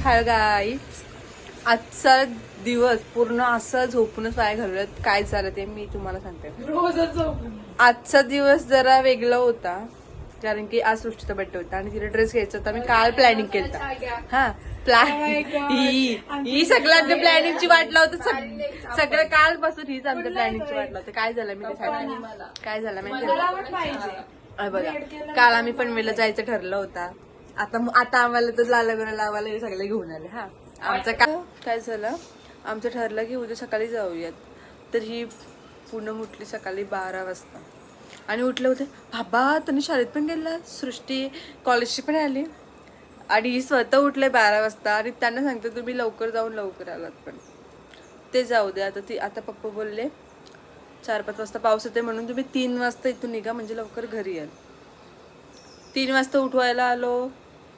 Hi guys, आजचा दिवस पूर्ण असं झोपूनच पाय घालवत. काय झालं ते मी तुम्हाला सांगते. रोजच झोपून. आजचा दिवस जरा वेगळा होता कारण की आज सृष्टीचा बर्थडे होता आणि तिला ड्रेस घ्यायचा होता. मी काल प्लॅनिंग केलं. हा ही सगळ्यांच्या प्लॅनिंगची वाट लावत. सगळं कालपासून हीच आमच्या प्लॅनिंगची वाट लावते. काय झालं मी ते सांगते. काय झालं माहिती बघा, काल आम्ही पनवेलला जायचं ठरलं होता. आता आम्हाला तर लावायला हे सगळे घेऊन आले. हा आमचं काय झालं, आमचं ठरलं की उद्या सकाळी जाऊयात. तर ही पूनम उठली सकाळी 12 वाजता आणि उठले होते. बाबा त्यांनी शाळेत पण गेला, सृष्टी कॉलेजची पण आली आणि ही स्वतः उठले 12 वाजता आणि त्यांना सांगते तुम्ही लवकर जाऊन लवकर आलात. पण ते जाऊ दे. आता पप्पा बोलले 4-5 वाजता पाऊस येते म्हणून तुम्ही 3 वाजता इथून निघा म्हणजे लवकर घरी याल. 3 वाजता उठवायला आलो.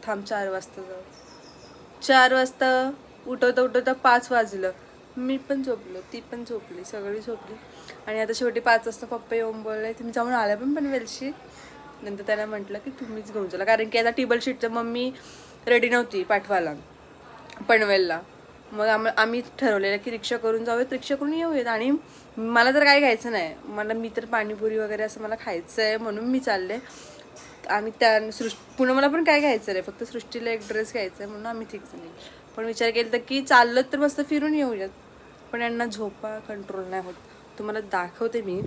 थांब 4 वाजता जाऊ. 4 वाजता उठवता 5 वाजलं. मी पण झोपलो, ती पण झोपली, सगळी झोपली. आणि आता शेवटी 5 वाजता पप्पा येऊन बोलले तुम्ही जाऊन आल्या पण पनवेलशी. नंतर त्याला म्हटलं की तुम्हीच घेऊन चला कारण की आता टेबल शीटचं मम्मी रेडी नव्हती पाठवायला पनवेलला. मग आम्ही ठरवलेलं की रिक्षा करून जाऊयात, रिक्षा करून येऊयात. आणि मला तर काय घ्यायचं नाही, मी तर पाणीपुरी वगैरे असं मला खायचं आहे म्हणून मी चालले. आम्ही पुन्हा मला पण काय घ्यायचं रे, फक्त सृष्टीला एक ड्रेस घ्यायचा आहे म्हणून आम्ही ठीक झाली. पण विचार केला तर की चाललं तर मस्त फिरून येऊयात. पण यांना झोपा कंट्रोल नाही होत. तुम्हाला दाखवते मी.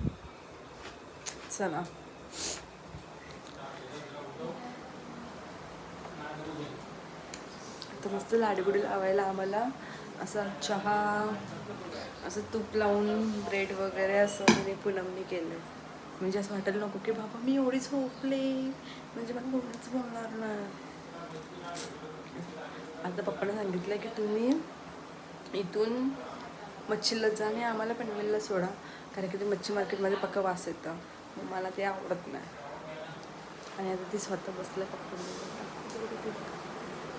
चला तर मस्त लाडगुडी लावायला आम्हाला असा चहा, असं तूप लावून ब्रेड वगैरे असं म्हणजे पूनमने केलं. म्हणजे असं वाटायला नको की बाबा मी एवढी झोपले म्हणजे मला कोणीच बोलणार नाही. आता पप्पाने सांगितलं की तुम्ही इथून मच्छीला जा आणि आम्हाला पनवेलला सोडा कारण की ते मच्छी मार्केटमध्ये पक्का वास येतं. मग मला ते आवडत नाही. आणि आता ती स्वतः बसलं पप्पा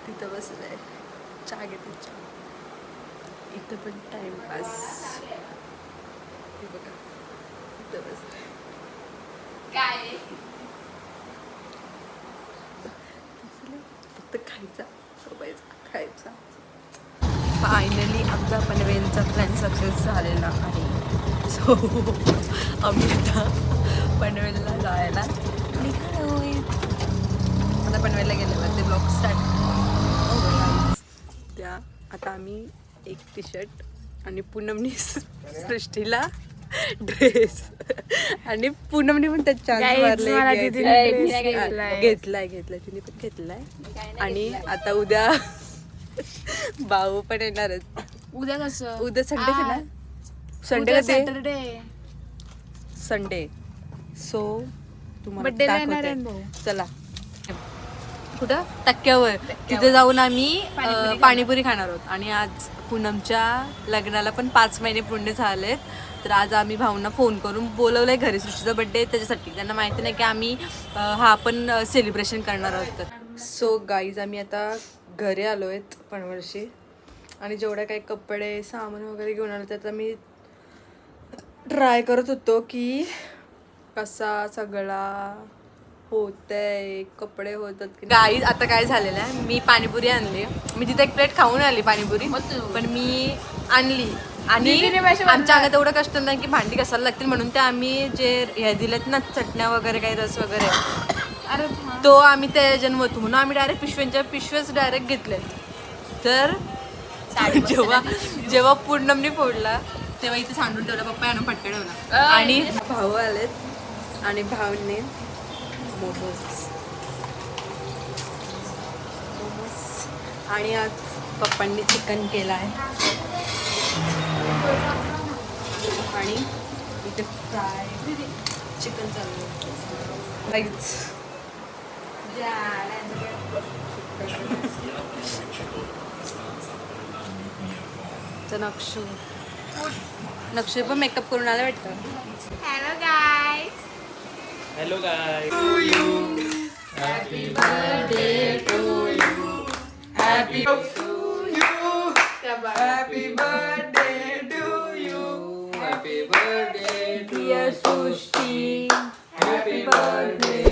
तिथं बसलं आहे, चहा घेते चहा. इथं पण टाइमपास. ते बघा इथं बसलं काय फक्त खायचा, झोपायचा, खायचा. फायनली आमचा पनवेलचा प्लॅन सक्सेस झालेला आहे. सो आम्ही आता पनवेलला जायला निघालोय. आता पनवेलला गेलेला ते ब्लॉग स्टार्ट त्या. आता आम्ही एक टी शर्ट आणि पूनमनी सृष्टीला ड्रेस आणि पूनमने पण त्यात चान्स मारले. घेतलाय तिने पण घेतलाय. आणि आता उद्या भाऊ पण येणार आहेत. उद्या कसं, उद्या संडे ना, संडे सॅटरडे संडे. सो तुम्हाला बर्थडे दाखवते. चला कुठं टक्क्यावर तिथे जाऊन आम्ही पाणीपुरी खाणार आहोत. आणि आज पूनमच्या लग्नाला पण 5 महिने पूर्ण झालेत. तर आज आम्ही भाऊंना फोन करून बोलवलंय घरी. सृष्टीचा बर्थडे त्याच्यासाठी. त्यांना माहिती नाही की आम्ही हा पण सेलिब्रेशन करणार आहोत. सो गाईज आम्ही आता घरी आलो आहेत पनवेलशी. आणि जेवढ्या काही कपडे सामान वगैरे घेऊन आलो त्यात मी ट्राय करत होतो की कसा सगळा होतंय, कपडे होतात की गाईज. आता काय झालेलं आहे, मी पाणीपुरी आणली. मी तिथे एक प्लेट खाऊन आली पाणीपुरी, पण मी आणली आणि आमच्या अंगात एवढं कष्ट नाही की भांडी कसायला लागतील म्हणून ते आम्ही जे हे दिलेत ना चटण्या वगैरे काही रस वगैरे तो आम्ही ते जन्मतो म्हणून आम्ही डायरेक्ट पिशव्याच डायरेक्ट घेतले. तर जेव्हा पूर्णमनी फोडला तेव्हा इथे सांडून ठेवला. पप्पा यानं पट्टे ठेवला. आणि भाऊ आलेत आणि भाऊने मोमोज आणि आज पप्पांनी चिकन केलं आहे. आणि इथे फ्राय चिकन चालू नक्षू पण मेकअप करून आला वाटतं. Hello guys. Hello guys.